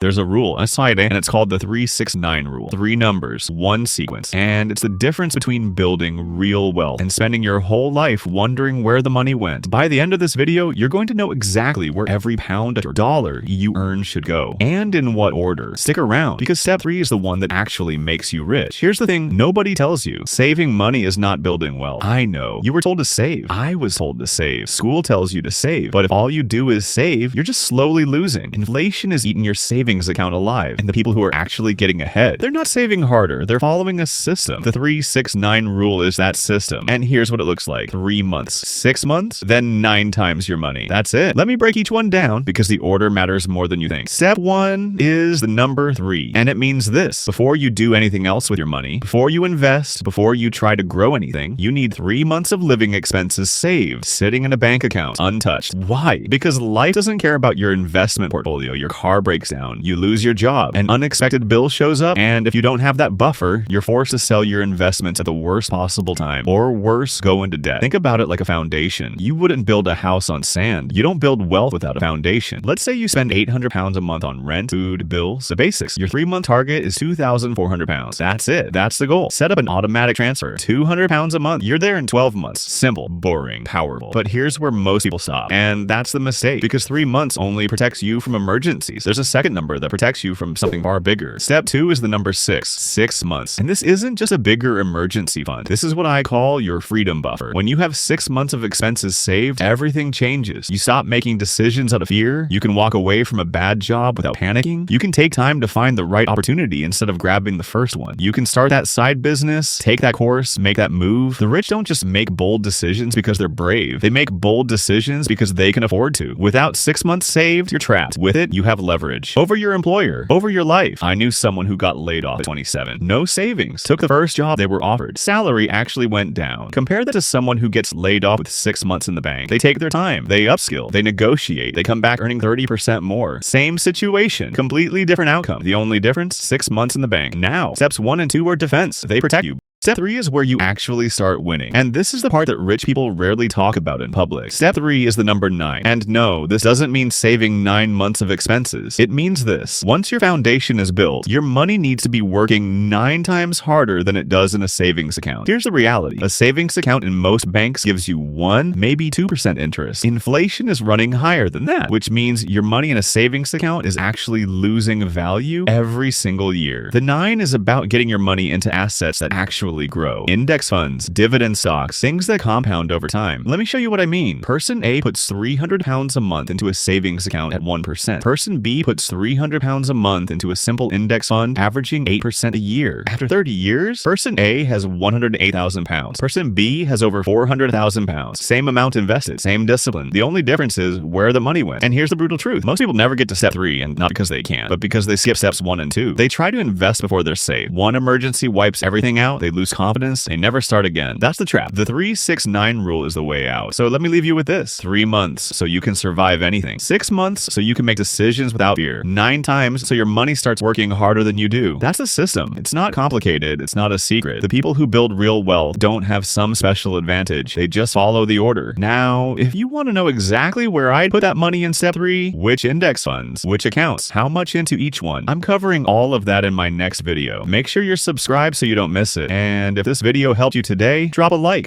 There's a rule, a side A, and it's called the 369 rule. 3 numbers, 1 sequence. And it's the difference between building real wealth and spending your whole life wondering where the money went. By the end of this video, you're going to know exactly where every pound or dollar you earn should go, and in what order. Stick around, because step 3 is the one that actually makes you rich. Here's the thing nobody tells you. Saving money is not building wealth. I know. You were told to save. I was told to save. School tells you to save. But if all you do is save, you're just slowly losing. Inflation is eating your savings account alive, and the people who are actually getting ahead, they're not saving harder, they're following a system. The 369 rule is that system, and here's what it looks like. 3 months, 6 months, then 9 times your money. That's it. Let me break each one down, because the order matters more than you think. Step 1 is the number 3, and it means this: before you do anything else with your money, before you invest, before you try to grow anything, you need 3 months of living expenses saved, sitting in a bank account, untouched. Why? Because life doesn't care about your investment portfolio. Your car breaks down, you lose your job, an unexpected bill shows up, and if you don't have that buffer, you're forced to sell your investments at the worst possible time, or worse, go into debt. Think about it like a foundation. You wouldn't build a house on sand. You don't build wealth without a foundation. Let's say you spend 800 pounds a month on rent, food, bills, the basics. Your 3-month target is 2,400 pounds. That's it. That's the goal. Set up an automatic transfer. 200 pounds a month. You're there in 12 months. Simple, boring, powerful. But here's where most people stop, and that's the mistake, because 3 months only protects you from emergencies. There's a second number that protects you from something far bigger. Step 2 is the number 6, 6 months. And this isn't just a bigger emergency fund. This is what I call your freedom buffer. When you have 6 months of expenses saved, everything changes. You stop making decisions out of fear. You can walk away from a bad job without panicking. You can take time to find the right opportunity instead of grabbing the first one. You can start that side business, take that course, make that move. The rich don't just make bold decisions because they're brave. They make bold decisions because they can afford to. Without 6 months saved, you're trapped. With it, you have leverage over your employer, over your life. I knew someone who got laid off at 27. No savings. Took the first job they were offered. Salary actually went down. Compare that to someone who gets laid off with 6 months in the bank. They take their time. They upskill. They negotiate. They come back earning 30% more. Same situation. Completely different outcome. The only difference, 6 months in the bank. Now, steps 1 and 2 are defense. They protect you. Step 3 is where you actually start winning. And this is the part that rich people rarely talk about in public. Step 3 is the number 9. And no, this doesn't mean saving 9 months of expenses. It means this: once your foundation is built, your money needs to be working 9 times harder than it does in a savings account. Here's the reality. A savings account in most banks gives you 1, maybe 2% interest. Inflation is running higher than that, which means your money in a savings account is actually losing value every single year. The 9 is about getting your money into assets that actually grow. Index funds, dividend stocks, things that compound over time. Let me show you what I mean. Person A puts 300 pounds a month into a savings account at 1%. Person B puts 300 pounds a month into a simple index fund, averaging 8% a year. After 30 years, person A has 108,000 pounds. Person B has over 400,000 pounds. Same amount invested, same discipline. The only difference is where the money went. And here's the brutal truth. Most people never get to step 3, and not because they can't, but because they skip steps 1 and 2. They try to invest before they're safe. One emergency wipes everything out. They lose confidence, they never start again. That's the trap. The 369 rule is the way out. So let me leave you with this: 3 months so you can survive anything. 6 months so you can make decisions without fear. 9 times so your money starts working harder than you do. That's the system. It's not complicated. It's not a secret. The people who build real wealth don't have some special advantage. They just follow the order. Now, if you want to know exactly where I'd put that money in step 3, which index funds, which accounts, how much into each one, I'm covering all of that in my next video. Make sure you're subscribed so you don't miss it. And if this video helped you today, drop a like.